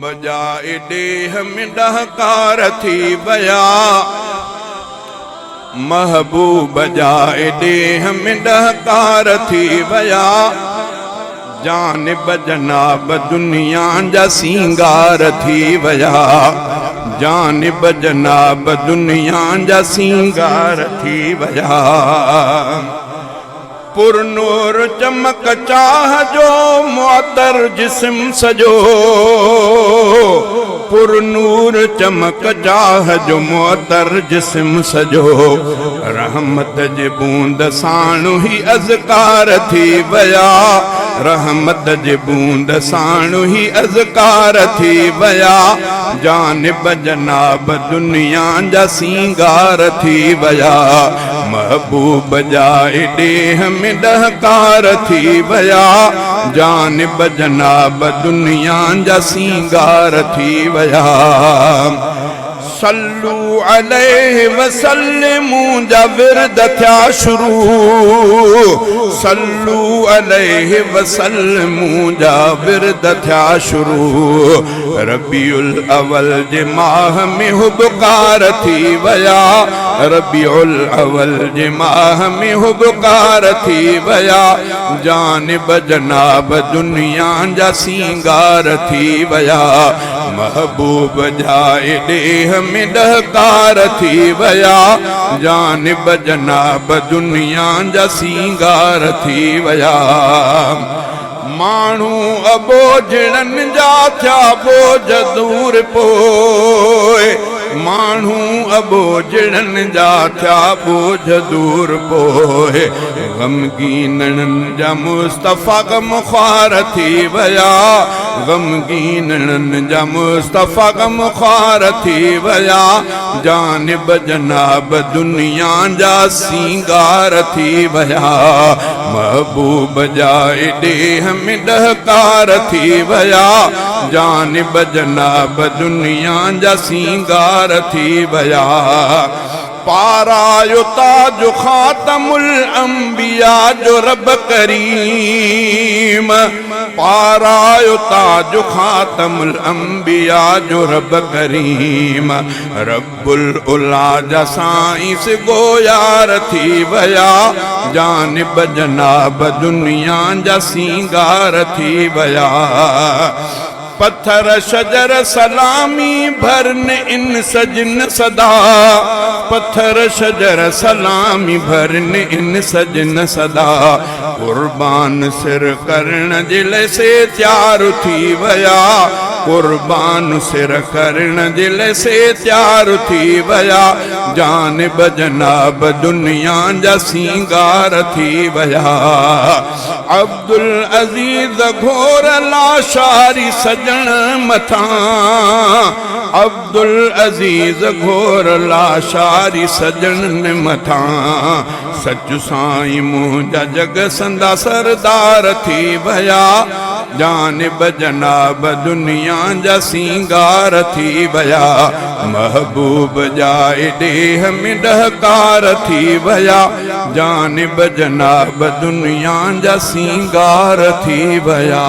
बजाए देह में डहकार थी बया, महबूब जाए देह में डहकार थी बया, जानिब जनाब दुनिया जा सिंगार थी बया, जानिब जनाब दुनिया जा सिंगार थी बया। पुरनूर चमक चाह जो मुअत्तर जिस्म सजो, पुरनूर चमक चाह जो मुअत्तर जिस्म सजो, रहमत जे बूंद साणु ही अज़कार थी बया, रहमत जे बूंद साणु ही अज़कार थी बया, जानिब जनाब दुनिया जा सिंगार थी बया, महबूब जाए देह में डहकार थी बया, जानिब जनाब दुनिया जा सिंगार थी बया। सल्लू अलैहि वसल्लमू जा विरद थिया शुरू, सल्लू अलैहि वसल्लमू जा विरद थिया शुरू, रबीउल अवल जे माह में हुबकार थी वया, रबीउल अवल जे माह में हुबकार थी वया, जानिब जनाब दुनिया जा सिंगार थी वया, महबूब जाए देह में डहकार थी वया, जानिब जनाब दुनिया जा सिंगार थी वया। मानू अबोझड़न जा थिया बोझ दूर पोए, मानू अबोझड़न जा थिया बोझ दूर पोए, गमगीनन जा मुस्तफ़ा गमख्वार थी वया, गमगीनन जा मुस्तफ़ा गमख्वार थी वया, जानिब जनाब दुनिया जा सिंगार थी वया, महबूब जाए देह में डहकार थी वया, जानिब जनाब दुनिया जा सिंगार थी वया। पारायो ताज खातमुल अंबिया जो रब करीम, पारायो ताज खातमुल अंबिया जो रब करीम, रब्बुल उला जा साईं से गोयार थी वया, जानिब जनाब दुनिया जा सिंगार थी वया। पत्थर शजर सलामी भरन इन सजन सदा, पत्थर शजर सलामी भरन इन सजन सदा, कुर्बान सिर करण जिले से त्यार थी वया, कुर्बान सिर करण दिल से त्यार थी वया, जानिब जनाब दुनिया जा सिंगार थी वया। अब्दुल अजीज घोर लाशारी सजन मथा, अब्दुल अजीज घोर लाशारी सजन मथा, सच साईं मुंहिंजा जग संदा सरदार थी वया, जानिब जनाब दुनिया जा सिंगार थी वया, महबूब जाए देह में डहकार थी वया, जानिब जनाब दुनिया जा सिंगार थी वया।